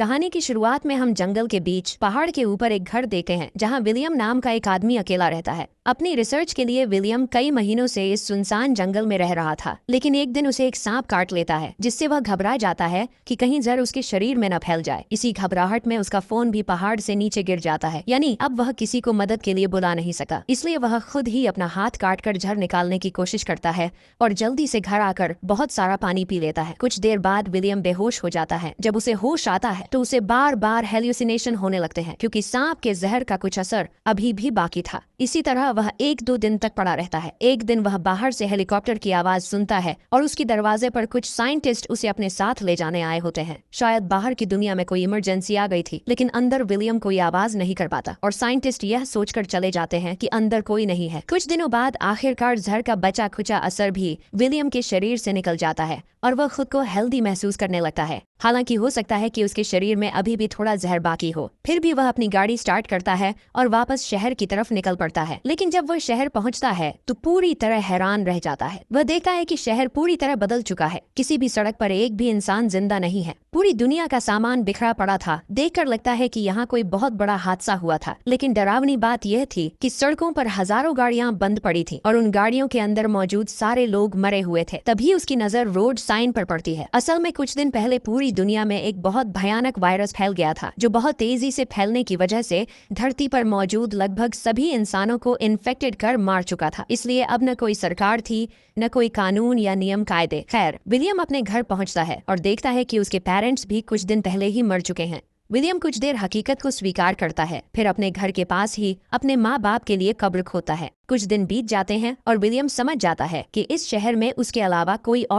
कहानी की शुरुआत में हम जंगल के बीच पहाड़ के ऊपर एक घर देखते हैं जहां विलियम नाम का एक आदमी अकेला रहता है। अपनी रिसर्च के लिए विलियम कई महीनों से इस सुनसान जंगल में रह रहा था, लेकिन एक दिन उसे एक सांप काट लेता है, जिससे वह घबरा जाता है कि कहीं जहर उसके शरीर में न फैल जाए। इसी घबराहट में उसका फोन भी पहाड़ से नीचे गिर जाता है, यानी अब वह किसी को मदद के लिए बुला नहीं सका। इसलिए वह खुद ही अपना हाथ काटकर जहर निकालने की कोशिश करता है और जल्दी से घर आकर बहुत सारा पानी पी लेता है। कुछ देर बाद विलियम बेहोश हो जाता है। जब उसे होश आता है तो उसे बार बार हेल्यूसिनेशन होने लगते हैं, क्योंकि सांप के जहर का कुछ असर अभी भी बाकी था। इसी तरह वह 1-2 दिन तक पड़ा रहता है। एक दिन वह बाहर से हेलीकॉप्टर की आवाज सुनता है और उसके दरवाजे पर कुछ साइंटिस्ट उसे अपने साथ ले जाने आए होते हैं। शायद बाहर की दुनिया में कोई इमरजेंसी आ गई थी, लेकिन अंदर विलियम कोई आवाज नहीं कर पाता और साइंटिस्ट यह सोचकर चले जाते हैं कि अंदर कोई नहीं है। कुछ दिनों बाद आखिरकार जहर का बचा खुचा असर भी विलियम के शरीर से निकल जाता है और वह खुद को हेल्दी महसूस करने लगता है। हालांकि हो सकता है कि उसके शरीर में अभी भी थोड़ा जहर बाकी हो। फिर भी वह अपनी गाड़ी स्टार्ट करता है और वापस शहर की तरफ निकल पड़ता है। लेकिन जब वह शहर पहुंचता है तो पूरी तरह हैरान रह जाता है। वह देखता है कि शहर पूरी तरह बदल चुका है। किसी भी सड़क पर एक भी इंसान जिंदा नहीं है। पूरी दुनिया का सामान बिखरा पड़ा था। देखकर लगता है कि यहाँ कोई बहुत बड़ा हादसा हुआ था। लेकिन डरावनी बात यह थी कि सड़कों पर हजारों गाड़ियां बंद पड़ी थी और उन गाड़ियों के अंदर मौजूद सारे लोग मरे हुए थे। तभी उसकी नजर रोड साइन पर पड़ती है। असल में कुछ दिन पहले पूरी दुनिया में एक बहुत भयानक वायरस फैल गया था, जो बहुत तेजी से फैलने की वजह से धरती पर मौजूद लगभग सभी इंसानों को इन्फेक्टेड कर मार चुका था। इसलिए अब न कोई सरकार थी, न कोई कानून या नियम कायदे। खैर, विलियम अपने घर पहुंचता है और देखता है कि उसके पेरेंट्स भी कुछ दिन पहले ही मर चुके हैं। विलियम कुछ देर हकीकत को स्वीकार करता है, फिर अपने घर के पास ही अपने माँ बाप के लिए कब्र खोदता है। कुछ दिन बीत जाते हैं और विलियम समझ जाता है कि इस शहर में उसके अलावा कोई और